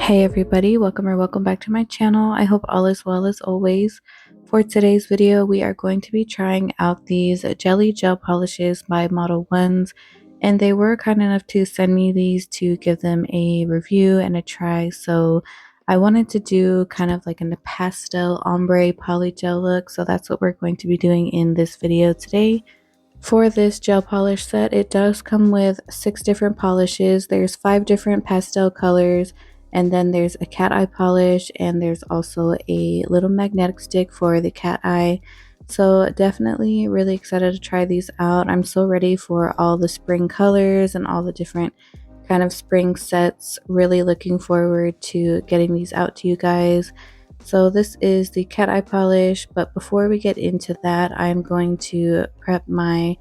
Hey everybody, welcome back to my channel. I hope all is well as always. For today's video, we are going to be trying out these jelly gel polishes by Modelones, and they were kind enough to send me these to give them a review and a try. So I wanted to do kind of like a pastel ombre poly gel look, so that's what we're going to be doing in this video today. For this gel polish set, it does come with 6 different polishes. There's 5 different pastel colors, and then there's a cat eye polish, and there's also a little magnetic stick for the cat eye. So definitely really excited to try these out. I'm so ready for all the spring colors and all the different kind of spring sets. Really looking forward to getting these out to you guys. So this is the cat eye polish, but before we get into that, I'm going to prep my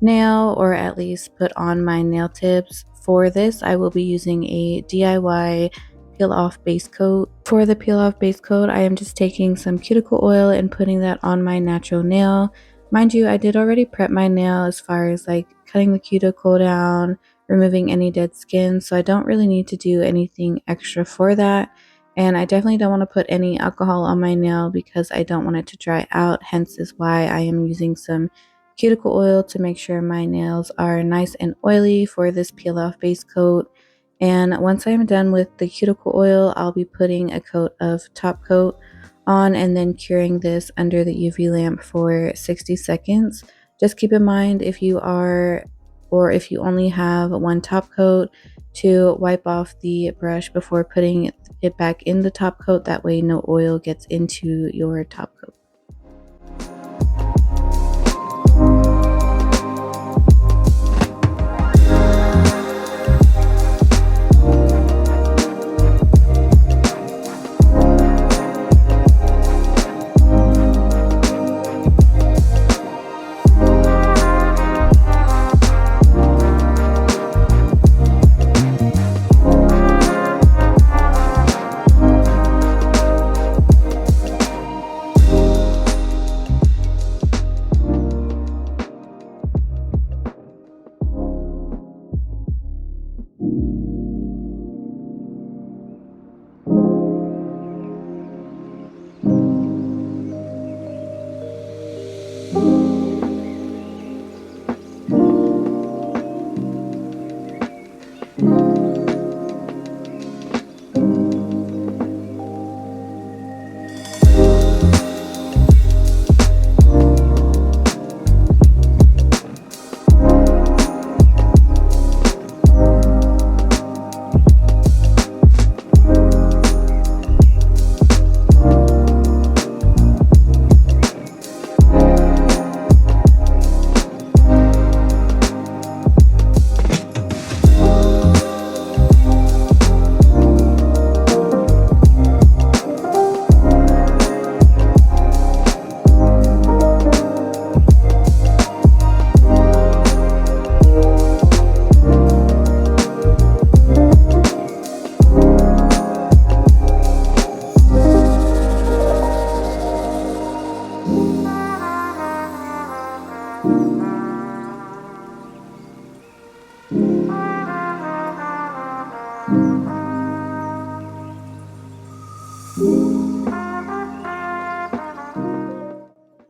nail, or at least put on my nail tips. For this, I will be using a DIY peel off base coat. For the peel off base coat, I am just taking some cuticle oil and putting that on my natural nail. Mind you, I did already prep my nail as far as like cutting the cuticle down, removing any dead skin, so I don't really need to do anything extra for that. And I definitely don't want to put any alcohol on my nail because I don't want it to dry out. Hence is why I am using some cuticle oil to make sure my nails are nice and oily for this peel off base coat. And once I'm done with the cuticle oil, I'll be putting a coat of top coat on and then curing this under the UV lamp for 60 seconds. Just keep in mind, if you only have one top coat, to wipe off the brush before putting it back in the top coat. That way no oil gets into your top coat.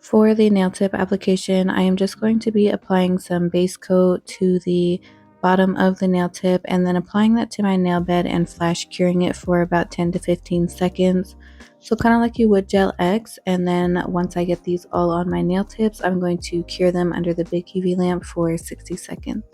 For the nail tip application, I am just going to be applying some base coat to the bottom of the nail tip and then applying that to my nail bed and flash curing it for about 10 to 15 seconds. So kind of like you would Gel X, and then once I get these all on my nail tips, I'm going to cure them under the big UV lamp for 60 seconds.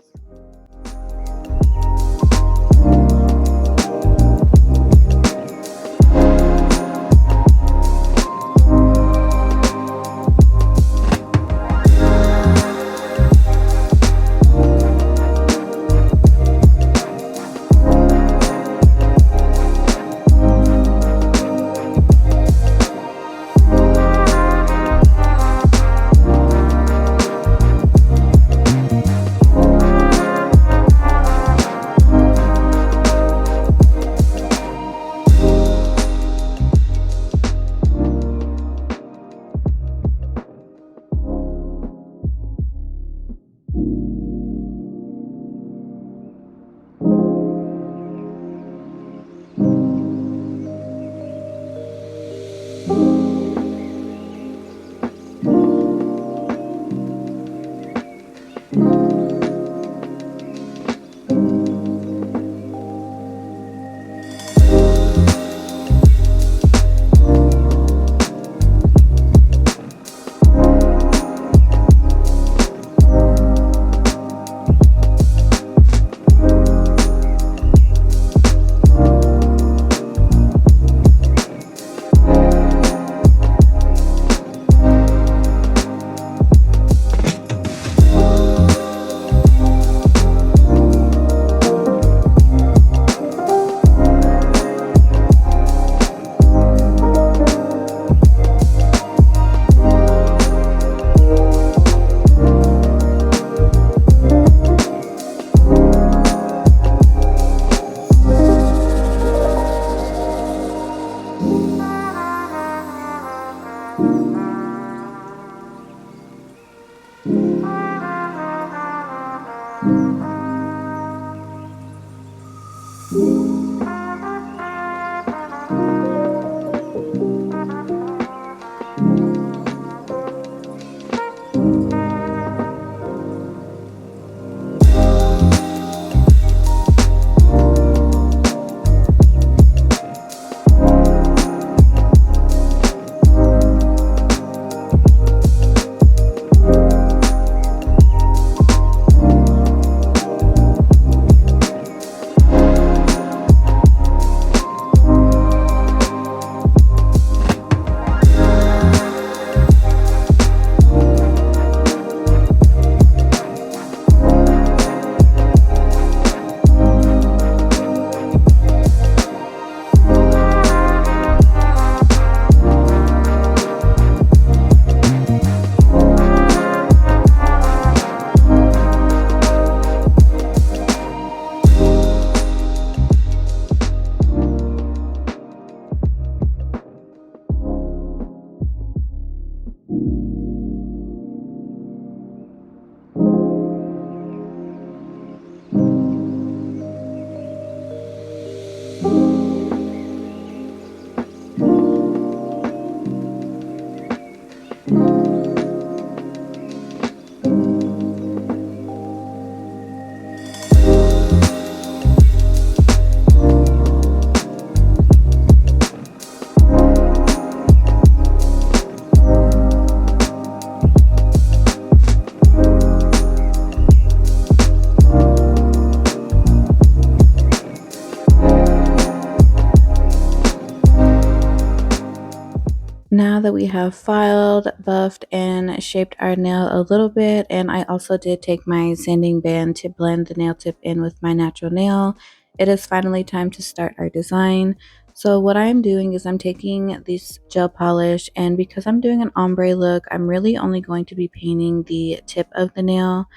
Now that we have filed, buffed, and shaped our nail a little bit, and I also did take my sanding band to blend the nail tip in with my natural nail, it is finally time to start our design. So what I'm doing is I'm taking this gel polish, and because I'm doing an ombre look, I'm really only going to be painting the tip of the nail.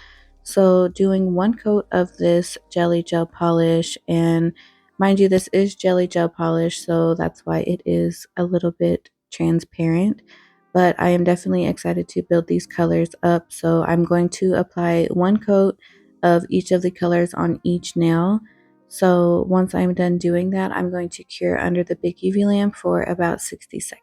So doing one coat of this jelly gel polish, and mind you, this is jelly gel polish, so that's why it is a little bit transparent. But I am definitely excited to build these colors up. So I'm going to apply one coat of each of the colors on each nail. So once I'm done doing that, I'm going to cure under the big UV lamp for about 60 seconds.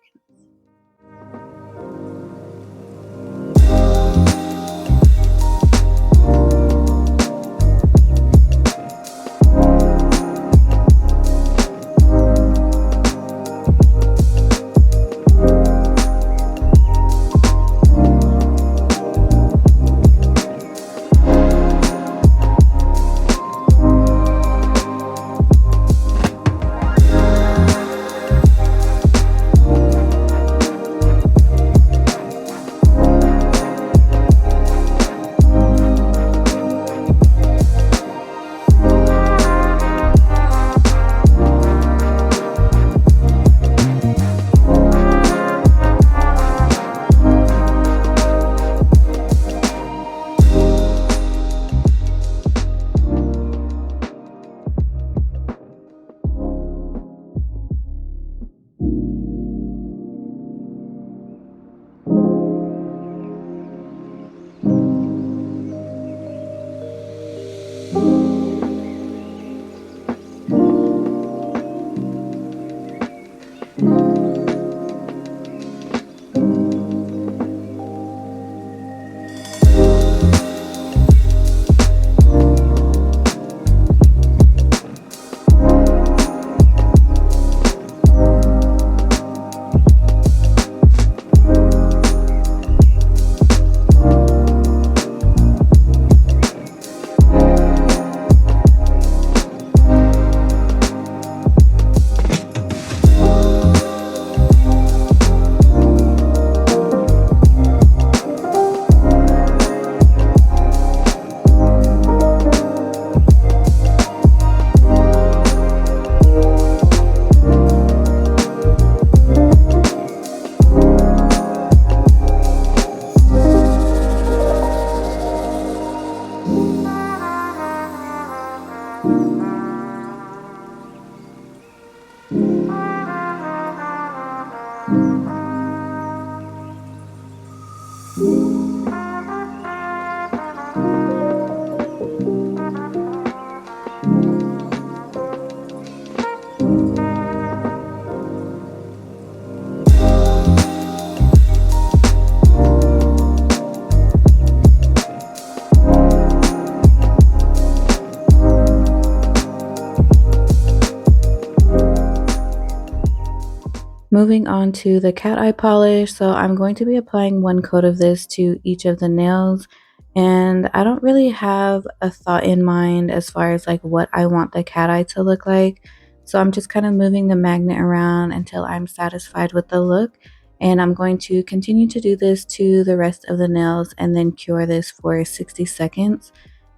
Moving on to the cat eye polish. So I'm going to be applying one coat of this to each of the nails. And I don't really have a thought in mind as far as like what I want the cat eye to look like. So I'm just kind of moving the magnet around until I'm satisfied with the look. And I'm going to continue to do this to the rest of the nails and then cure this for 60 seconds.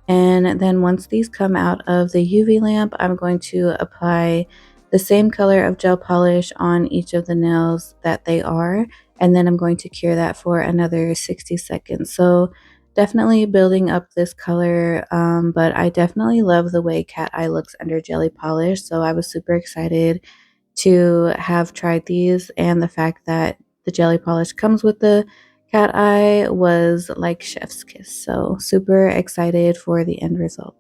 And then once these come out of the UV lamp, I'm going to apply the same color of gel polish on each of the nails that they are. And then I'm going to cure that for another 60 seconds. So definitely building up this color, but I definitely love the way cat eye looks under jelly polish. So I was super excited to have tried these, and the fact that the jelly polish comes with the cat eye was like chef's kiss. So super excited for the end results.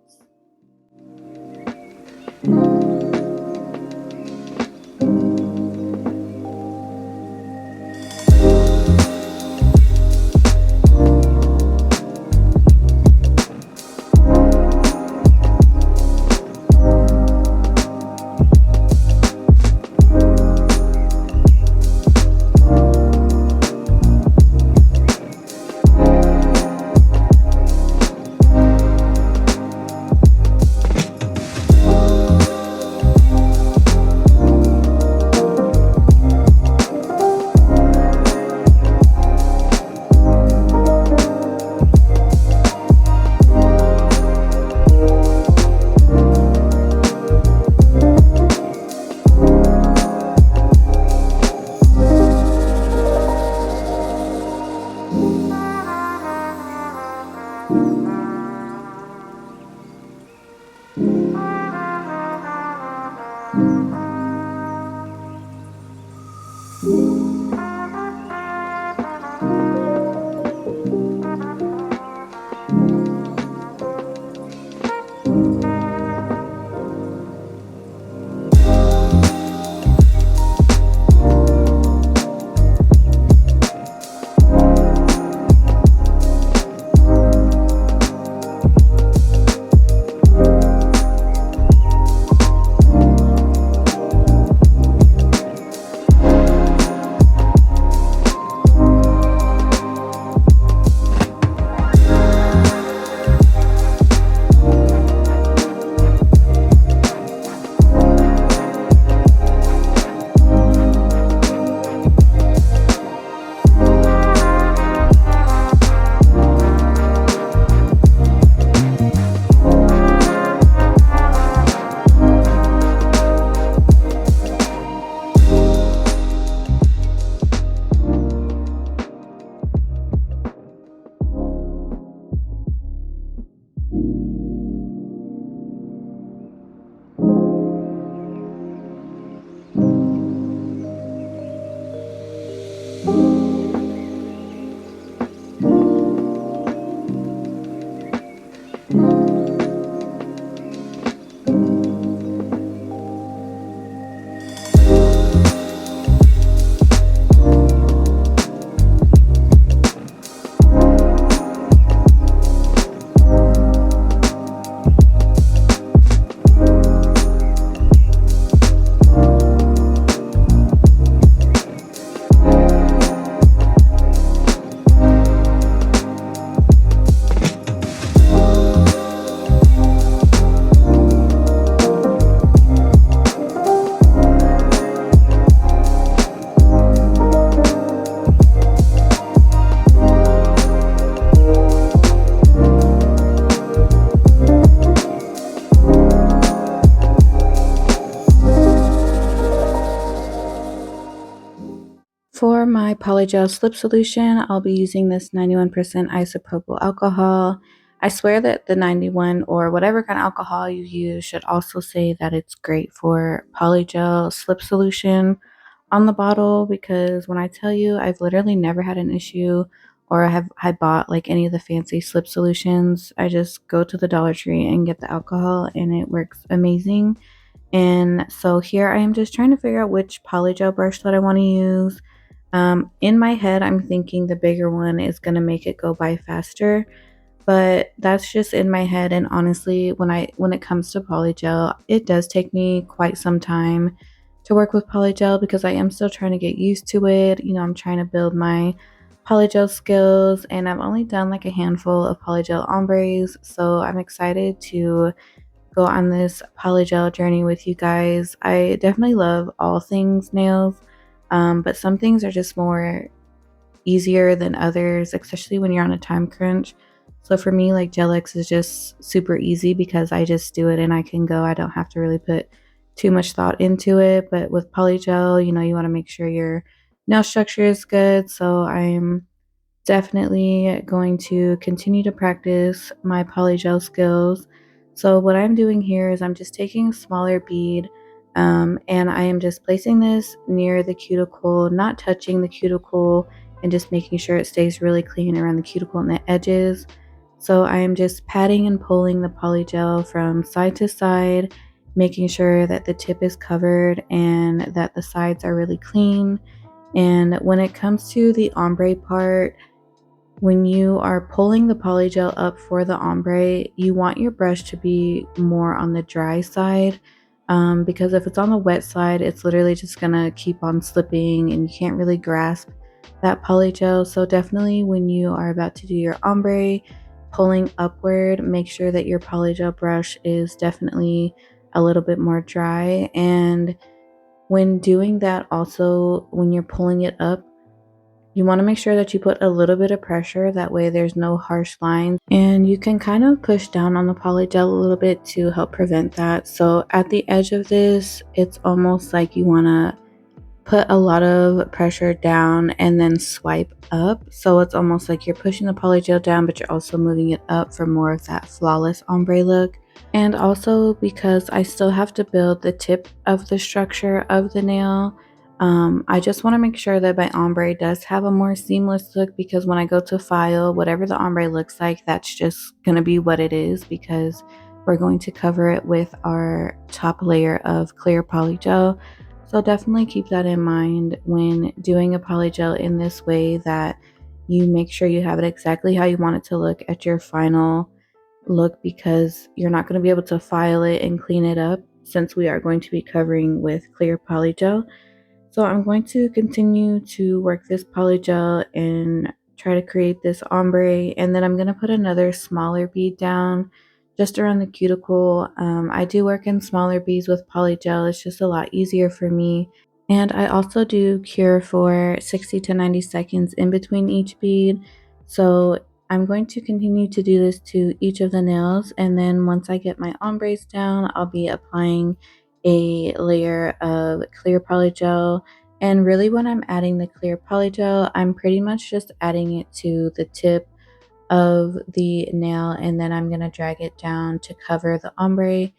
For my polygel slip solution, I'll be using this 91% isopropyl alcohol. I swear that the 91 or whatever kind of alcohol you use should also say that it's great for polygel slip solution on the bottle, because when I tell you, I've literally never had an issue or I have had bought like any of the fancy slip solutions. I just go to the Dollar Tree and get the alcohol and it works amazing. And so here I am just trying to figure out which polygel brush that I want to use. In my head, I'm thinking the bigger one is going to make it go by faster, but that's just in my head. And honestly, when it comes to polygel, it does take me quite some time to work with polygel because I am still trying to get used to it. You know, I'm trying to build my polygel skills, and I've only done like a handful of polygel ombres, so I'm excited to go on this polygel journey with you guys. I definitely love all things nails, but some things are just more easier than others, especially when you're on a time crunch. So for me, like Gelix is just super easy because I just do it and I can go. I don't have to really put too much thought into it. But with polygel, you know, you want to make sure your nail structure is good. So I'm definitely going to continue to practice my polygel skills. So what I'm doing here is I'm just taking a smaller bead, and I am just placing this near the cuticle, not touching the cuticle, and just making sure it stays really clean around the cuticle and the edges. So I am just patting and pulling the polygel from side to side, making sure that the tip is covered and that the sides are really clean. And when it comes to the ombre part, when you are pulling the polygel up for the ombre, you want your brush to be more on the dry side, because if it's on the wet side, it's literally just gonna keep on slipping and you can't really grasp that polygel. So definitely when you are about to do your ombre, pulling upward, make sure that your polygel brush is definitely a little bit more dry. And when doing that, also when you're pulling it up, you want to make sure that you put a little bit of pressure, that way there's no harsh lines, and you can kind of push down on the polygel a little bit to help prevent that. So at the edge of this, it's almost like you want to put a lot of pressure down and then swipe up. So it's almost like you're pushing the polygel down, but you're also moving it up for more of that flawless ombre look. And also because I still have to build the tip of the structure of the nail, I just want to make sure that my ombre does have a more seamless look, because when I go to file, whatever the ombre looks like, that's just going to be what it is, because we're going to cover it with our top layer of clear polygel. So definitely keep that in mind when doing a polygel in this way, that you make sure you have it exactly how you want it to look at your final look, because you're not going to be able to file it and clean it up since we are going to be covering with clear polygel. So I'm going to continue to work this polygel and try to create this ombre, and then I'm going to put another smaller bead down just around the cuticle. I do work in smaller beads with polygel. It's just a lot easier for me. And I also do cure for 60 to 90 seconds in between each bead. So I'm going to continue to do this to each of the nails, and then once I get my ombres down, I'll be applying a layer of clear polygel. And really when I'm adding the clear polygel, I'm pretty much just adding it to the tip of the nail, and then I'm going to drag it down to cover the ombre.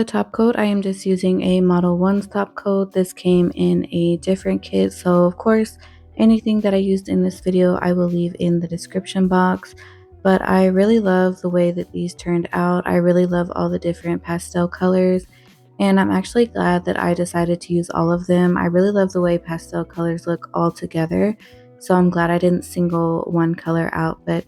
top coat, I am just using a Model 1's top coat. This came in a different kit, so of course, anything that I used in this video, I will leave in the description box. But I really love the way that these turned out. I really love all the different pastel colors, and I'm actually glad that I decided to use all of them. I really love the way pastel colors look all together, so I'm glad I didn't single one color out, but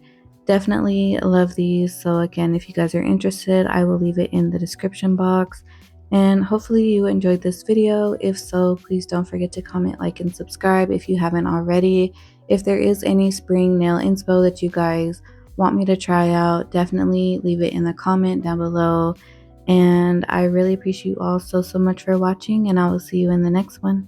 definitely love these. So again, if you guys are interested, I will leave it in the description box. And hopefully you enjoyed this video. If so, please don't forget to comment, like, and subscribe if you haven't already. If there is any spring nail inspo that you guys want me to try out, definitely leave it in the comment down below. And I really appreciate you all so much for watching, and I will see you in the next one.